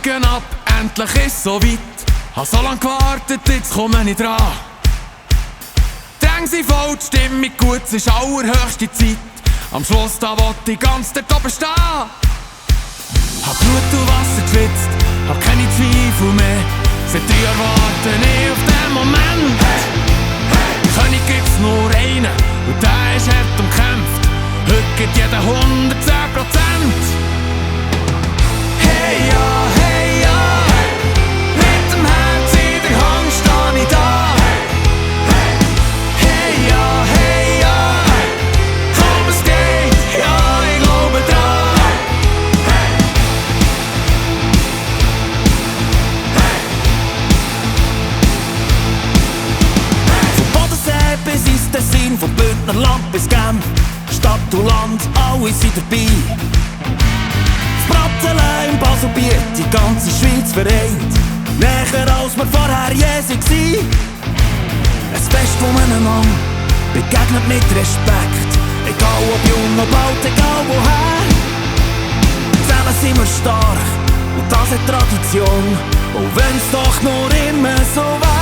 Regen ab, endlich ist so weit. Hab so lang gewartet, jetzt komme ich dran. Dränge sind voll, die Stimmung gut, es ist allerhöchste Zeit. Am Schluss da wollte ich ganz dort oben stehen. Hab Blut und Wasser geschwitzt, hab keine Zweifel mehr. Seit 3 Jahren warte ich auf den Moment. König gibt's nur einen und der ist hart umkämpft. Heute gibt jeder 110%. Hey ja, mit dem Herz in der Hand steh ich da. Hey ja, komm es geht, ja ich glaube dran. Vom Bodensee bis ins Tessin, vom Bündnerland bis Genf, Stadt und Land, alle sind dabei. Bratzelen im Baselbiet, die ganze Schweiz vereint. Näher als wir vorher je waren. Ein Fest, wo man einander begegnet mit Respekt. Egal ob jung, ob alt, egal woher. Zusammen sind wir stark und das ist Tradition. Auch wenn's doch nur immer so wäre.